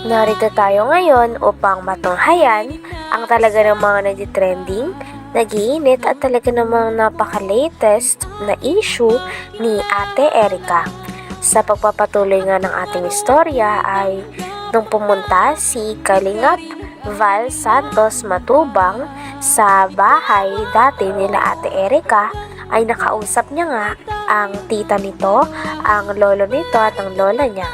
Narito tayo ngayon upang matunghayan ang talaga ng mga nagtitrending, nag-iinit at talaga namang napaka-latest na issue ni Ate Erica. Sa pagpapatuloy nga ng ating istorya ay nung pumunta si Kalingap Val Santos Matubang sa bahay dati nila Ate Erica, ay nakausap niya nga ang tita nito, ang lolo nito at ang lola niya.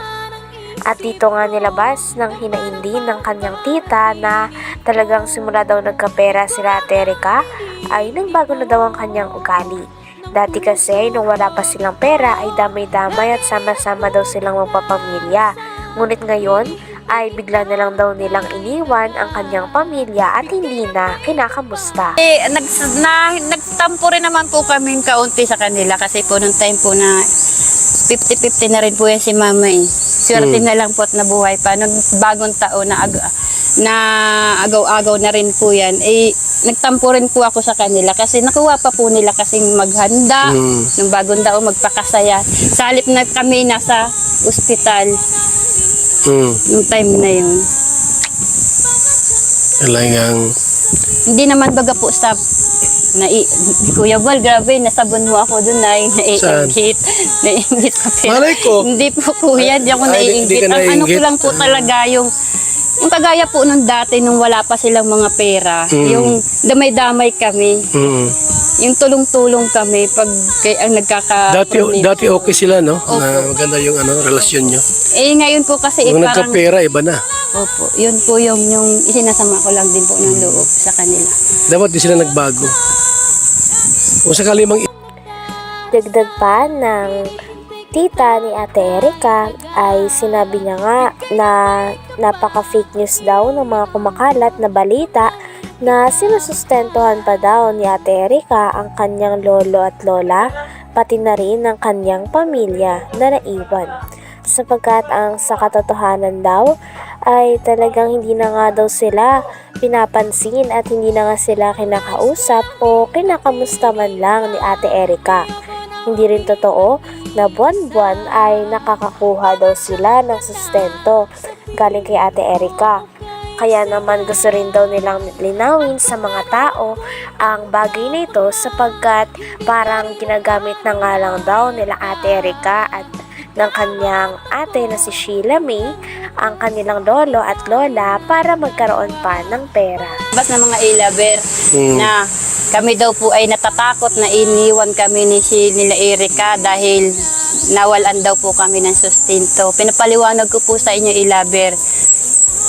At dito nga nilabas ng hinaindi ng kanyang tita na talagang simula daw nagkapera sila Ate Erica ay nagbago na daw ang kanyang ugali. Dati kasi nung wala pa silang pera ay damay-damay at sama-sama daw silang magpapamilya. Ngunit ngayon ay bigla na lang daw nilang iniwan ang kanyang pamilya at hindi na kinakamusta. Nagtampo rin naman po kami kaunti sa kanila kasi po nung time po na 50-50 na rin po yan si mama eh. Swerte na lang po at nabuhay pa. Nung bagong taon na agaw-agaw na rin po yan, eh, nagtampo rin po ako sa kanila kasi nakuha pa po nila kasing maghanda nung bagong taon, magpakasaya. Sa halip na kami nasa ospital nung time na yun. Talagang Hindi naman baga po sa Kuya Val, grabe, nasabon mo ako dun na naiingit. Naiingit sa pera. malay ko. Hindi po kuya, di ako Ay, hindi naiingit. ka Ang ano ko naiinggit? lang po talaga yung kagaya po nung dati nung wala pa silang mga pera, yung damay-damay kami, yung tulong-tulong kami pag ang Dati okay sila, no? Opo. Na maganda yung relasyon nyo. Eh ngayon po kasi Kung parang, nagkapera, iba na. opo, yun po yung isinasama ko lang din po ng loob sa kanila. Dapat di sila nagbago. Kung sakali mang Dagdag pa ng tita ni Ate Erica ay sinabi niya nga na napaka-fake news daw ng mga kumakalat na balita na sinusustentuhan pa daw ni Ate Erica ang kanyang lolo at lola, pati na rin ang kanyang pamilya na naiwan. Sapagkat ang sa katotohanan daw ay talagang hindi na nga daw sila pinapansin at hindi na nga sila kinakausap o kinakamusta man lang ni Ate Erica. Hindi rin totoo na buwan-buwan ay nakakakuha daw sila ng sustento galing kay Ate Erica. Kaya naman gusto rin daw nilang linawin sa mga tao ang bagay na ito sapagkat parang ginagamit na nga lang daw nila Ate Erica at ng kanyang ate na si Sheila May ang kanilang lolo at lola para magkaroon pa ng pera. Bas na mga ilaber na kami daw po ay natatakot na iniwan kami nila Erica dahil nawalan daw po kami ng sustento. Pinapaliwanag ko po sa inyo ilaber,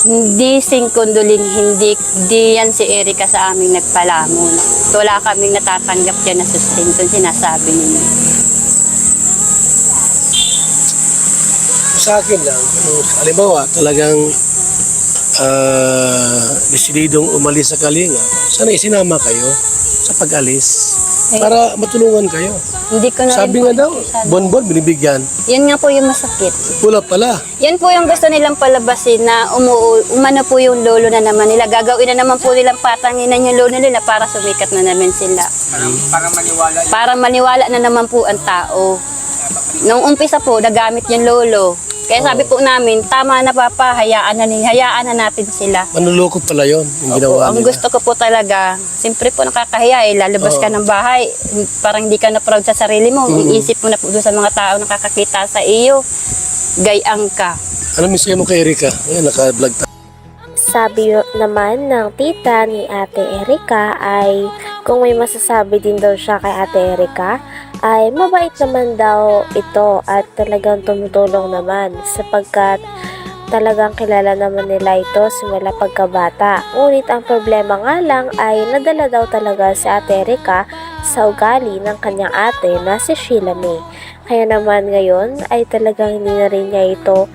hindi singkunduling, hindi yan si Erica sa aming nagpalamon. Wala kaming natatanggap yan na sustento, sinasabi ninyo. sa akin lang, halimbawa talagang desididong umalis sa Kalinga, sana isinama kayo sa pag-alis para matulungan kayo. Hindi ko na Sabi rin nga daw, po masyado. bonbon binibigyan. Yan nga po yung masakit. Pula pala. Yan po yung gusto nilang palabasin na umano po yung lolo na naman nila. Gagawin na naman po nilang patanginan yung lolo nila para sumikat na naman sila. Para maniwala na naman po ang tao. Nung umpisa po, nagamit yung lolo. Kaya sabi po namin, tama na papa, hayaan na natin sila. Manluloko pala yon yung ginawa Ang nila. gusto ko po talaga, siyempre po nakakahiya lalabas ka ng bahay, parang hindi ka na proud sa sarili mo, iisip mo na po doon sa mga tao nakakakita sa iyo, gayang ka. Ano mensahe mo kay Erica? Ayan, naka-vlog tayo. Sabi naman ng tita ni Ate Erica ay kung may masasabi din daw siya kay Ate Erica ay mabait naman daw ito at talagang tumutulong naman sapagkat talagang kilala naman nila ito simula pagkabata. Ngunit ang problema nga lang ay nadala daw talaga si Ate Erica sa ugali ng kanyang ate na si Sheila May. Kaya naman ngayon ay talagang hindi na rin niya ito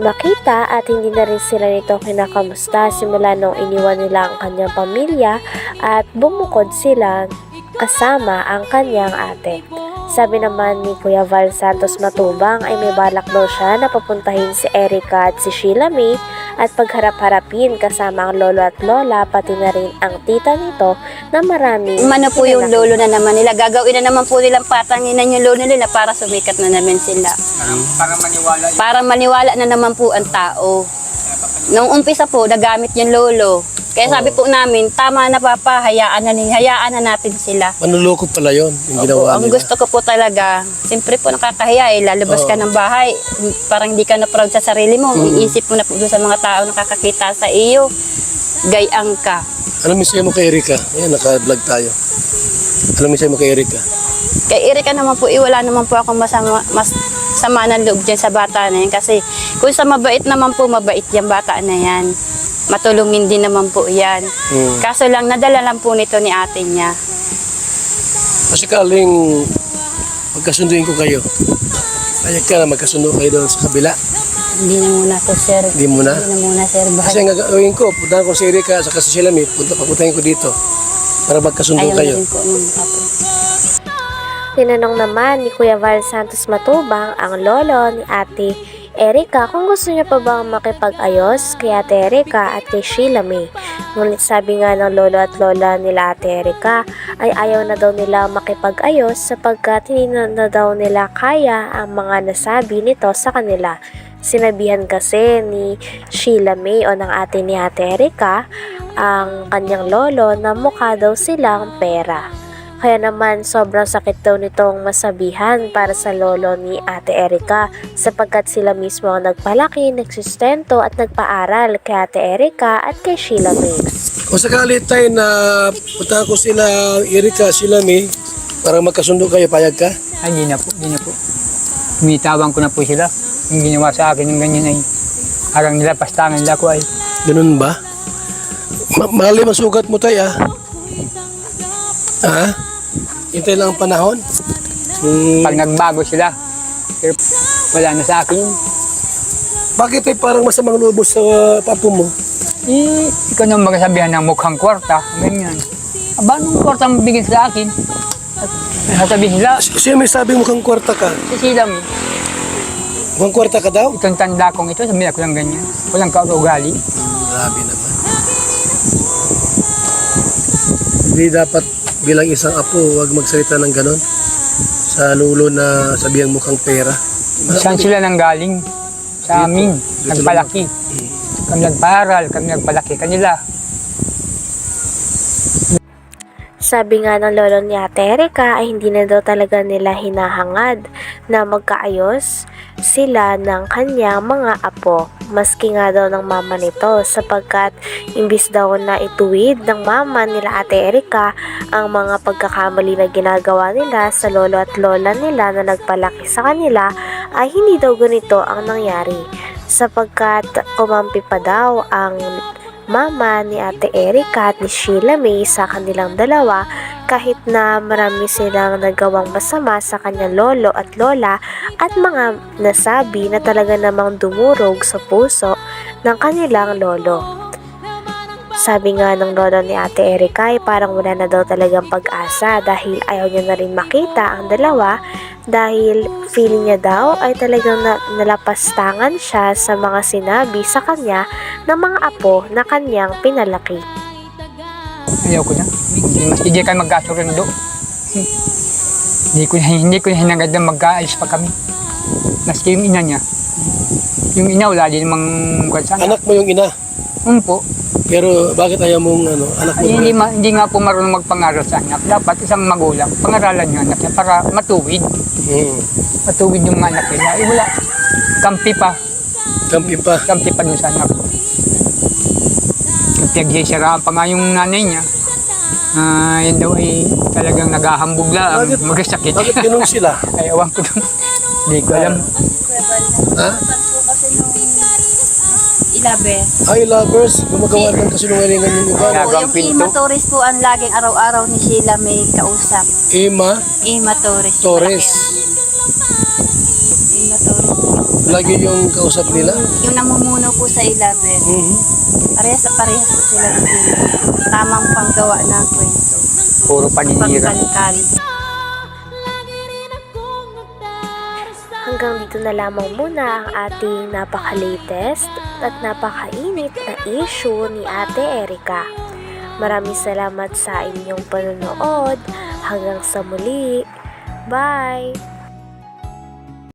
makita at hindi na rin sila nito kinakamusta simula nung iniwan nila ang kanyang pamilya at bumukod sila kasama ang kanyang ate. Sabi naman ni Kuya Val Santos Matubang ay may balak daw siya na papuntahin si Erica at si Sheila May at pagharap-harapin kasama ang lolo at lola pati na rin ang tita nito na marami. Umano po yung lolo na naman nila. Gagawin na naman po nilang patanginan yung lolo nila para sumikat na naman sila. Para maniwala na naman po ang tao. Nung umpisa po, nagamit yung lolo. Kaya sabi po namin, tama na papa, hayaan na natin sila. Manluloko pala yon yung ginawa Ang nila. gusto ko po talaga, siyempre po nakakahiya lalabas ka ng bahay, parang hindi ka na proud sa sarili mo, iisip mo na po doon sa mga tao nakakakita sa iyo, gayang ka. Ano mensahe mo kay Erika? Ayan, naka-vlog tayo. Ano mensahe mo kay Erika? Kay Erika naman po, wala naman po akong mas sama ng loob dyan sa bata na yan. Kasi kung sa mabait naman po, mabait yung bata na yan. Matulungin din naman po yan. Kaso lang, nadala lang po nito ni ate niya. Kasi kaling magkasunduin ko kayo. Ayag ka na magkasundo kayo doon sa kabila. Hindi na muna po, sir. Hindi mo na? Hindi na muna, sir. Kasi ang gagawin ko, puntahan ko si Erika sa kasi sila may papuntahin ko dito para magkasundo Ayaw kayo. na rin po nung apo. Tinanong naman ni Kuya Val Santos Matubang ang lolo ni Ate Erika kung gusto niya pa bang makipag-ayos kay Ate Erika at kay Sheila May. Ngunit sabi nga ng lolo at lola nila Ate Erika ay ayaw na daw nila makipag-ayos sapagkat hindi na daw nila kaya ang mga nasabi nito sa kanila. Sinabihan kasi ni Sheila May o ng ate ni Ate Erika ang kanyang lolo na mukha daw silang pera. Kaya naman sobrang sakit daw nitong masabihan para sa lolo ni Ate Erika sapagkat sila mismo ang nagpalaki, nagsustento at nagpaaral kay Ate Erika at kay Sheila May. Kung sakali tayo na puntahan ko sila Erika, sila May para magkasundo kayo, payag ka? Ay, hindi na po. Umitawan ko na po sila. Yung ginawa sa akin yung ganyan ay harang nila, pastangan nila ko ay. Ganun ba? Mali masugat mo tayo Ha? Hintay lang ang panahon? Pag nagbago sila, pero wala na sa akin. Bakit ay parang masamang loob mo sa papo mo? Ikaw nang magsabihan ng mukhang kwarta, ganyan. Aba, anong kwarta ang bigyan sa akin? At sasabihin nila, Siya may sabi mo kang kwarta ka. sisilam, Mukhang kwarta ka daw? itong tanda kong ito, sabihin ako ng ganyan. Walang kaugali. Grabe naman. Hindi dapat bilang isang apo, huwag magsalita ng ganon. Sa lulo na sabihan mukhang pera. Saan sila nang galing? Sa amin, nagpalaki. Kami nagparal, kami nagpalaki kanila. Sabi nga ng lolo ni Ate Erika ay hindi na daw talaga nila hinahangad na magkaayos sila ng kanyang mga apo. Maski nga daw ng mama nito sapagkat imbis daw na ituwid ng mama nila Ate Erika ang mga pagkakamali na ginagawa nila sa lolo at lola nila na nagpalaki sa kanila ay hindi daw ganito ang nangyari sapagkat kumampi pa daw ang mama ni Ate Erika at ni Sheila May sa kanilang dalawa kahit na marami silang nagawang masama sa kanyang lolo at lola at mga nasabi na talaga namang dumurog sa puso ng kanilang lolo. Sabi nga ng lolo ni Ate Erika ay parang wala na daw talagang pag-asa dahil ayaw niya na rin makita ang dalawa dahil feeling niya daw ay talagang nalapastangan siya sa mga sinabi sa kanya ng mga apo na kanyang pinalaki. Ayaw ko na. Hindi kayo magkasundo. Hindi ko na hinagad na magkaayos pa kami. Maski yung ina niya. Yung ina wala din namang sana. Anak mo yung ina. Po. Pero bakit ayaw mong anak mo? Ay, hindi nga po marunong magpangaral sa anak. Dapat isang magulang, pangaralan yung anak niya para matuwid. Matuwid yung anak nila. Eh wala. Kampi pa. Kampi pa. Kampi pa dun sa anak ko. Pinagsisiraan pa nga yung nanay niya. Yan daw ay talagang naghahambog lang. Magkasakit. Bakit ganun sila? Ay, awan ko dun. Hindi ko alam. Ha? Ilabe. Ay, lovers, gumagawa ng kasinungalingan yung iba. Ginagawang Yung pinto. Ima Torres po ang laging araw-araw ni Sheila may kausap. Ima Ima Torres. Torres. Ima Torres. Lagi yung kausap nila. Yung namumuno po sa Ilabe. Parehas po sila ng Ilabe. Tamang panggawa ng kwento. Puro paninira. Pagkalkal. hanggang dito na lamang muna ang ating napaka-latest at napakainit na issue ni Ate Erica. Maraming salamat sa inyong panonood. Hanggang sa muli. Bye!